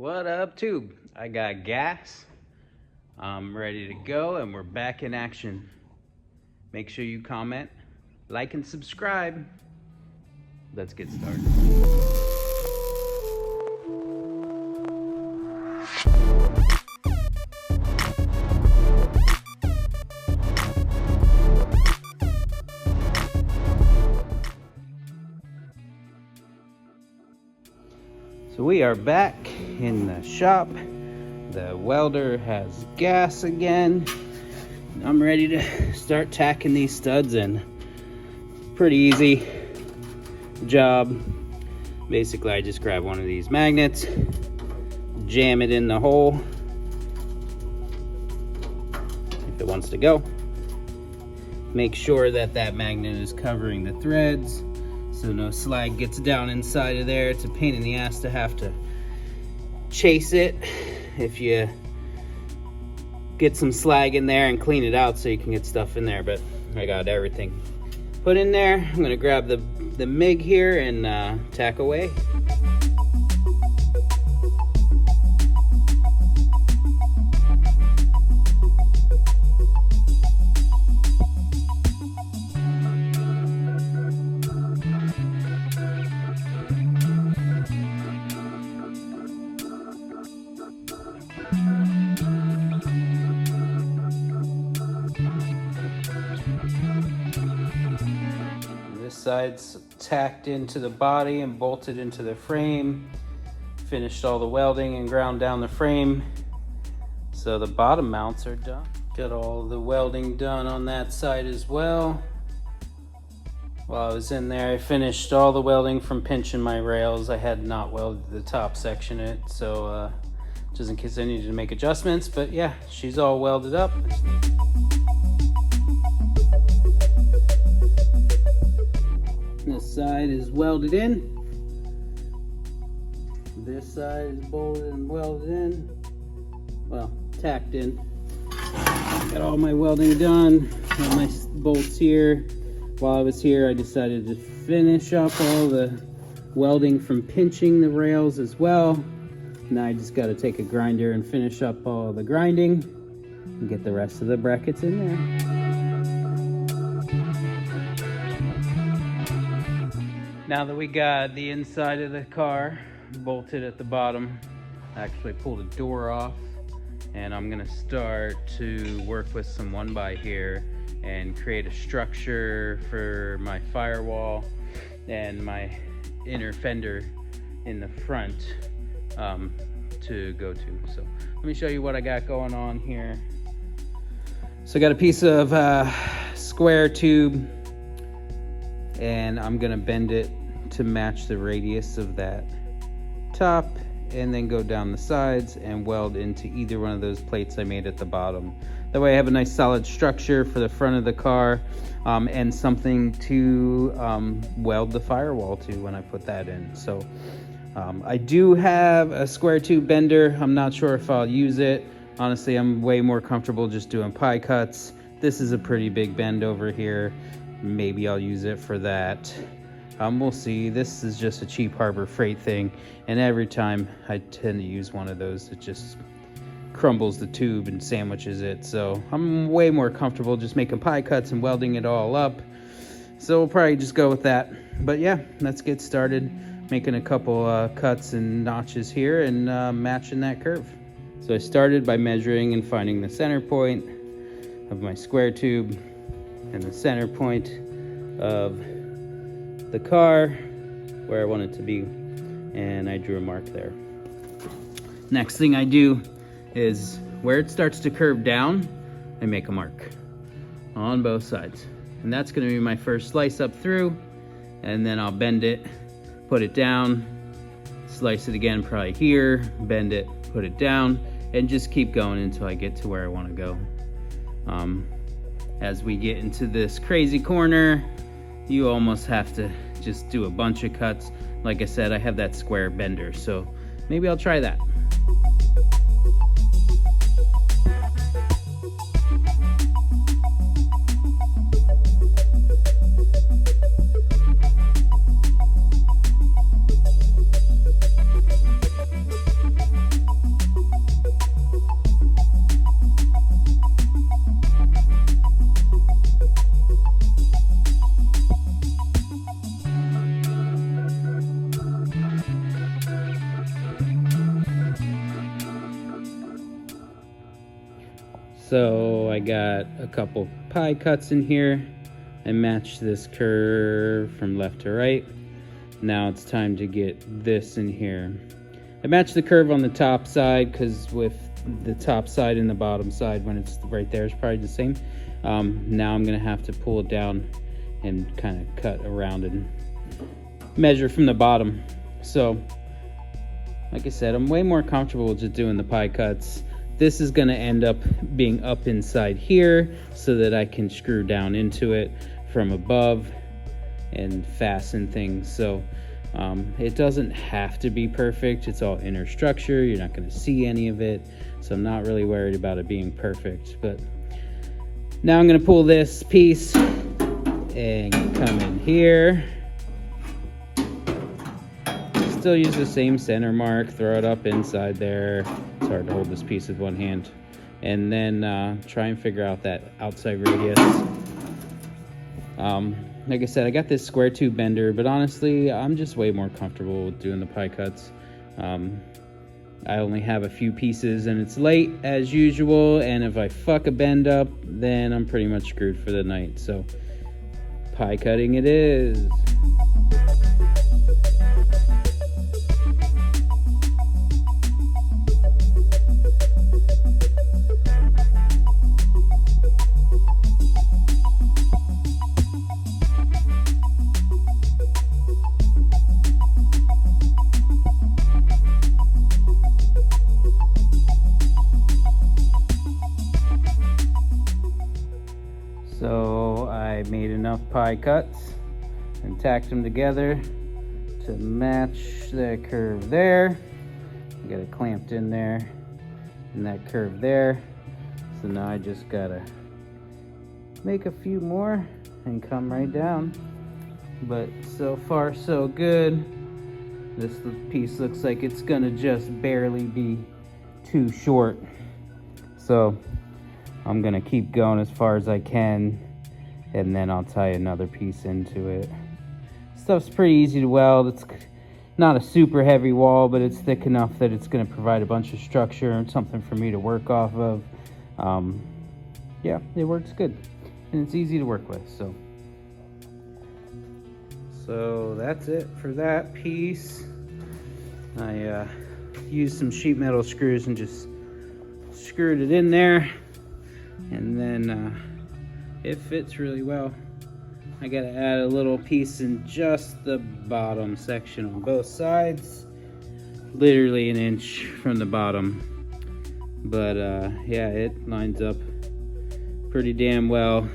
What up, tube? I got gas. I'm ready to go, and we're back in action. Make sure you comment, like, and subscribe. Let's get started. So we are back in the shop. The welder has gas again. I'm ready to start tacking these studs in. Pretty easy job. Basically, I just grab one of these magnets, jam it in the hole if it wants to go. Make sure that that magnet is covering the threads so no slag gets down inside of there. It's a pain in the ass to have to chase it if you get some slag in there and clean it out so you can get stuff in there, but I got everything put in there. I'm gonna grab the MIG here and tack away. Sides tacked into the body and bolted into the frame. Finished all the welding and ground down the frame, so the bottom mounts are done. Got all the welding done on that side as well. While I was in there, I finished all the welding from pinching my rails. I had not welded the top section it, so just in case I needed to make adjustments, but yeah, she's all welded up. This side is welded in. This side is bolted and welded in. Well, tacked in. Got all my welding done. Got my bolts here. While I was here, I decided to finish up all the welding from pinching the rails as well. Now I just got to take a grinder and finish up all the grinding and get the rest of the brackets in there. Now that we got the inside of the car bolted at the bottom, I actually pulled a door off, and I'm gonna start to work with some 1x here and create a structure for my firewall and my inner fender in the front to go to. So let me show you what I got going on here. So I got a piece of square tube, and I'm gonna bend it to match the radius of that top, and then go down the sides and weld into either one of those plates I made at the bottom. That way I have a nice solid structure for the front of the car, and something to weld the firewall to when I put that in. So I do have a square tube bender. I'm not sure if I'll use it. Honestly, I'm way more comfortable just doing pie cuts. This is a pretty big bend over here. Maybe I'll use it for that. We'll see. This is just a cheap Harbor Freight thing, and every time I tend to use one of those, it just crumbles the tube and sandwiches it. So I'm way more comfortable just making pie cuts and welding it all up. So we'll probably just go with that. But yeah, let's get started making a couple cuts and notches here and matching that curve. So I started by measuring and finding the center point of my square tube and the center point of the car where I want it to be, and I drew a mark there. Next thing I do is where it starts to curve down, I make a mark on both sides, and that's going to be my first slice up through, and then I'll bend it, put it down, slice it again probably here, bend it, put it down, and just keep going until I get to where I want to go. As we get into this crazy corner, you almost have to just do a bunch of cuts. Like I said, I have that square bender, so maybe I'll try that. So I got a couple pie cuts in here. I matched this curve from left to right. Now it's time to get this in here. I matched the curve on the top side because with the top side and the bottom side, when it's right there, is probably the same. Now I'm gonna have to pull it down and kind of cut around and measure from the bottom. So like I said, I'm way more comfortable with just doing the pie cuts. This is gonna end up being up inside here so that I can screw down into it from above and fasten things. So it doesn't have to be perfect. It's all inner structure. You're not gonna see any of it. So I'm not really worried about it being perfect. But now I'm gonna pull this piece and come in here. Still use the same center mark, throw it up inside there. It's hard to hold this piece with one hand. And then try and figure out that outside radius. Like I said, I got this square tube bender, but honestly, I'm just way more comfortable with doing the pie cuts. I only have a few pieces and it's late as usual, and if I fuck a bend up, then I'm pretty much screwed for the night. So pie cutting it is. So I made enough pie cuts and tacked them together to match that curve there. I got it clamped in there and that curve there. So now I just gotta make a few more and come right down. But so far so good. This piece looks like it's gonna just barely be too short. So I'm gonna keep going as far as I can, and then I'll tie another piece into it. Stuff's pretty easy to weld. It's not a super heavy wall, but it's thick enough that it's gonna provide a bunch of structure and something for me to work off of. Yeah, it works good, and it's easy to work with. So that's it for that piece. I used some sheet metal screws and just screwed it in there. And then it fits really well. I gotta add a little piece in just the bottom section on both sides, literally an inch from the bottom. But yeah, it lines up pretty damn well.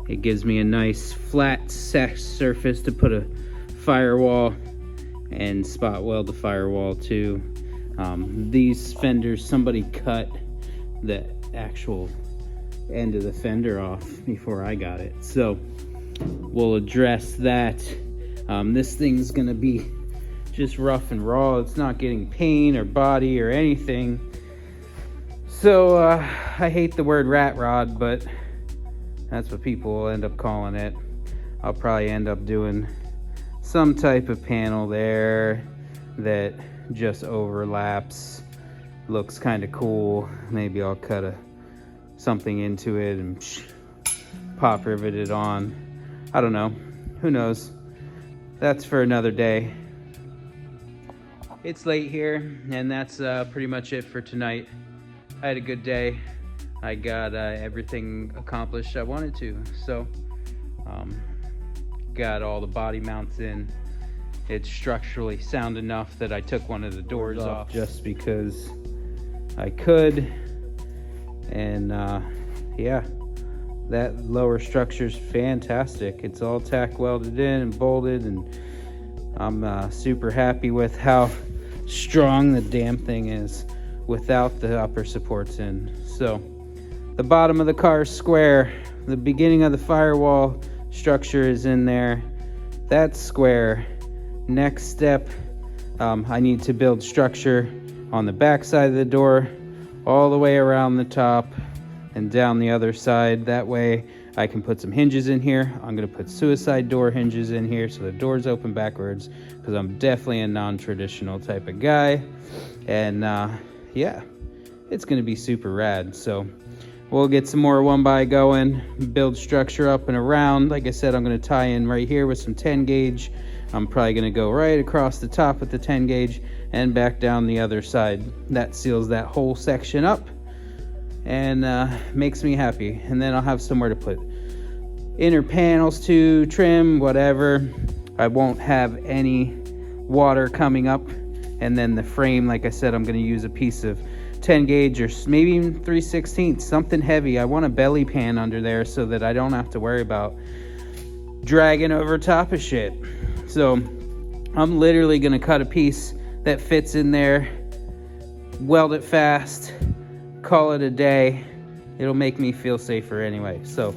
It gives me a nice flat surface to put a firewall and spot weld the firewall too. These fenders, somebody cut the actual end of the fender off before I got it, so we'll address that. This thing's gonna be just rough and raw. It's not getting paint or body or anything, so I hate the word rat rod, but that's what people will end up calling it. I'll probably end up doing some type of panel there that just overlaps, looks kind of cool. Maybe I'll cut something into it and pop rivet it on. I don't know, who knows? That's for another day. It's late here, and that's pretty much it for tonight. I had a good day. I got everything accomplished I wanted to. So got all the body mounts in. It's structurally sound enough that I took one of the doors off just because I could. And yeah, that lower structure's fantastic. It's all tack welded in and bolted, and I'm super happy with how strong the damn thing is without the upper supports in. So the bottom of the car is square. The beginning of the firewall structure is in there. That's square. Next step, I need to build structure on the back side of the door, all the way around the top and down the other side. That way I can put some hinges in here. I'm gonna put suicide door hinges in here so the doors open backwards, because I'm definitely a non-traditional type of guy. And yeah, it's gonna be super rad. So we'll get some more 1x going, build structure up and around. Like I said, I'm going to tie in right here with some 10 gauge. I'm probably going to go right across the top with the 10 gauge and back down the other side. That seals that whole section up and makes me happy. And then I'll have somewhere to put inner panels to trim, whatever. I won't have any water coming up. And then the frame, like I said, I'm going to use a piece of 10 gauge or maybe even 3/16, something heavy. I want a belly pan under there so that I don't have to worry about dragging over top of shit. So I'm literally going to cut a piece that fits in there, weld it fast, call it a day. It'll make me feel safer anyway. So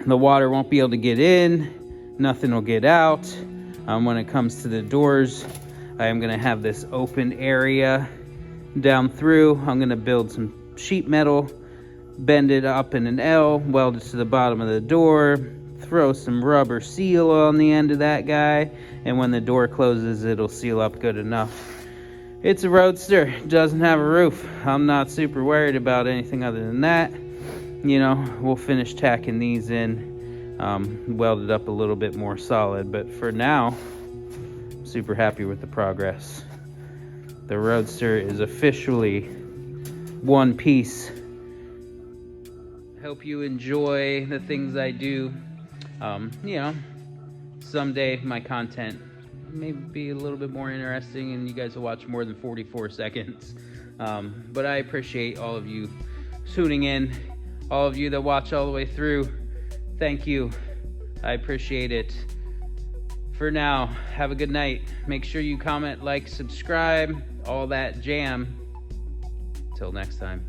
the water won't be able to get in, nothing will get out. When it comes to the doors, I am going to have this open area down through. I'm going to build some sheet metal, bend it up in an L, weld it to the bottom of the door, throw some rubber seal on the end of that guy, and when the door closes, it'll seal up good enough. It's a Roadster, doesn't have a roof. I'm not super worried about anything other than that. You know, we'll finish tacking these in, weld it up a little bit more solid, but for now, I'm super happy with the progress. The Roadster is officially one piece. Hope you enjoy the things I do. You know, someday my content may be a little bit more interesting and you guys will watch more than 44 seconds. But I appreciate all of you tuning in, all of you that watch all the way through. Thank you. I appreciate it. For now, have a good night. Make sure you comment, like, subscribe, all that jam. Till next time.